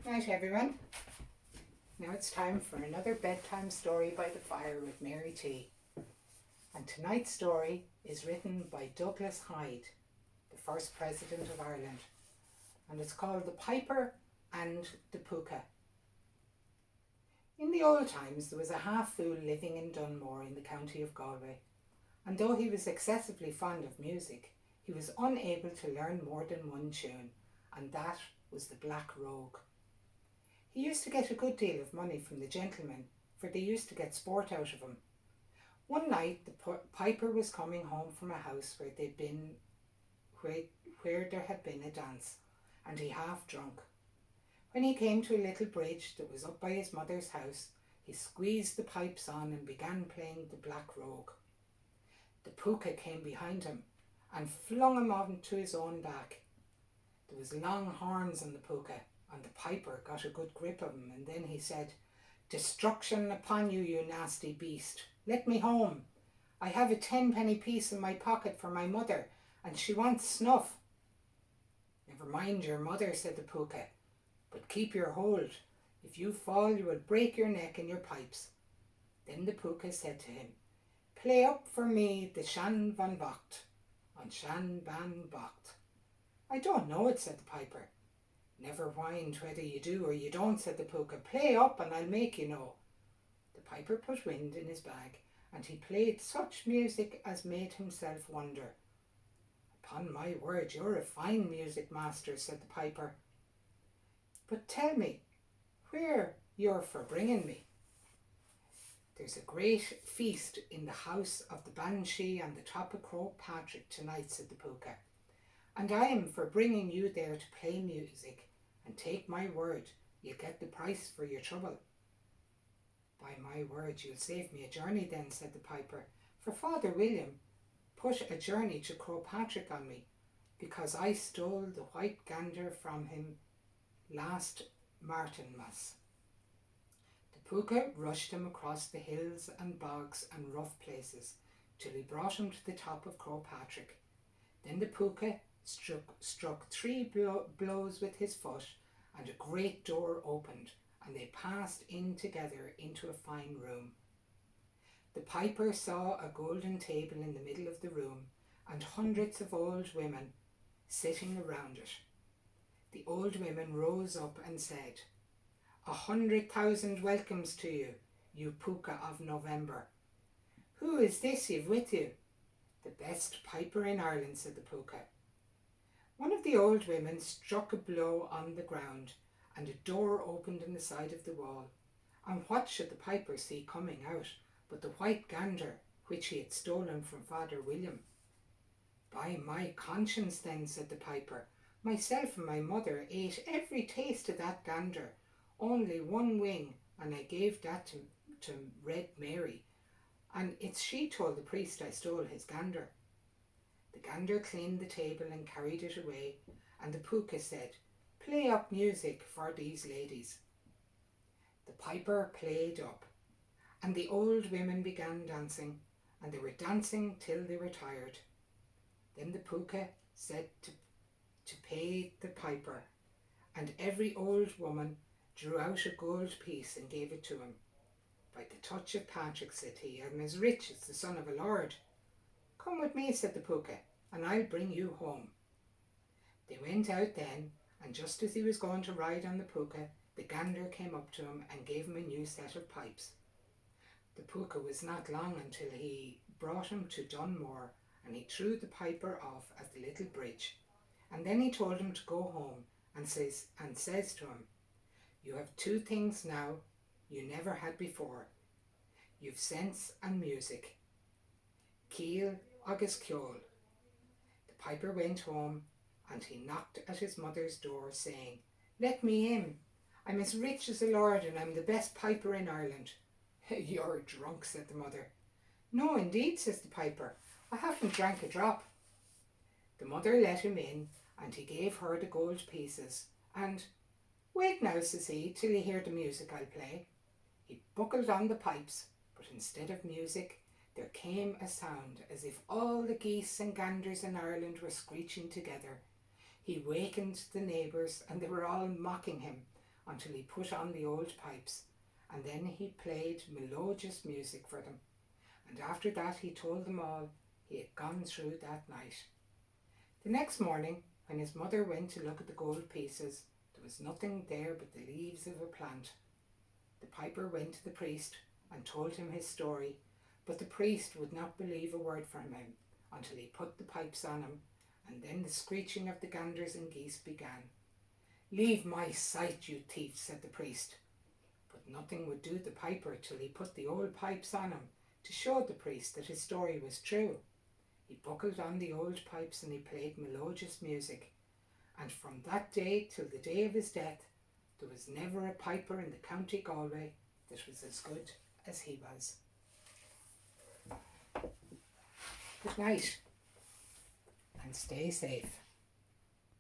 Night everyone. Now it's time for another bedtime story by the fire with Mary T. And tonight's story is written by Douglas Hyde, the first president of Ireland, and it's called The Piper and the Puca. In the old times there was a half-fool living in Dunmore in the county of Galway, and though he was excessively fond of music, he was unable to learn more than one tune, and that was the Black Rogue. He used to get a good deal of money from the gentlemen, for they used to get sport out of him. One night the piper was coming home from a house where there had been a dance, and he half drunk. When he came to a little bridge that was up by his mother's house, he squeezed the pipes on and began playing the Black Rogue. The Puca came behind him and flung him onto his own back. There was long horns on the Puca, and the piper got a good grip of him, and then he said, "Destruction upon you, you nasty beast. Let me home. I have a 10-penny piece in my pocket for my mother, and she wants snuff." "Never mind your mother," said the Puca, "but keep your hold. If you fall, you will break your neck and your pipes." Then the Puca said to him, "Play up for me the Shan van Bocht, on Shan van Bocht." "I don't know it," said the piper. "Never mind whether you do or you don't," said the Puca. "Play up and I'll make you know." The piper put wind in his bag, and he played such music as made himself wonder. "Upon my word, you're a fine music master," said the piper. "But tell me where you're for bringing me." "There's a great feast in the house of the Banshee on the top of Croagh Patrick tonight," said the Puca, "and I am for bringing you there to play music, and take my word, you'll get the price for your trouble." "By my word, you'll save me a journey then," said the piper, "for Father William put a journey to Croagh Patrick on me, because I stole the white gander from him last Martinmas." The Puca rushed him across the hills and bogs and rough places till he brought him to the top of Croagh Patrick. Then the Puca struck three blows with his foot, and a great door opened, and they passed in together into a fine room. The piper saw a golden table in the middle of the room, and hundreds of old women sitting around it. The old women rose up and said, "100,000 welcomes to you, you Puca of November." "Who is this you've with you?" "The best piper in Ireland," said the Puca. One of the old women struck a blow on the ground, and a door opened in the side of the wall, and what should the piper see coming out but the white gander which he had stolen from Father William. "By my conscience then," said the piper, "myself and my mother ate every taste of that gander, only one wing, and I gave that to Red Mary, and it's she told the priest I stole his gander." The gander cleaned the table and carried it away, and the Puca said, "Play up music for these ladies." The piper played up, and the old women began dancing, and they were dancing till they were tired. Then the Puca said to pay the piper, and every old woman drew out a gold piece and gave it to him. "By the touch of Patrick," said he, "I'm as rich as the son of a lord." "Come with me," said the Puca, "and I'll bring you home." They went out then, and just as he was going to ride on the Puca, the gander came up to him and gave him a new set of pipes. The Puca was not long until he brought him to Dunmore, and he threw the piper off at the little bridge, and then he told him to go home, and says to him, "You have two things now you never had before. You've sense and music. Kiel agus Kjol." The piper went home, and he knocked at his mother's door, saying, "Let me in. I'm as rich as a lord, and I'm the best piper in Ireland." "You're drunk," said the mother. "No, indeed," says the piper. "I haven't drank a drop." The mother let him in, and he gave her the gold pieces, and "Wait now," says he, "till you hear the music I'll play." He buckled on the pipes, but instead of music there came a sound as if all the geese and ganders in Ireland were screeching together. He wakened the neighbours, and they were all mocking him. until he put on the old pipes, and then he played melodious music for them, and after that he told them all he had gone through that night. The next morning, when his mother went to look at the gold pieces, there was nothing there but the leaves of a plant. The piper went to the priest and told him his story, but the priest would not believe a word from him until he put the pipes on him, and then the screeching of the ganders and geese began. "Leave my sight, you thief," said the priest. But nothing would do the piper till he put the old pipes on him to show the priest that his story was true. He buckled on the old pipes and he played melodious music, and from that day till the day of his death there was never a piper in the county Galway that was as good as he was. Good night and stay safe.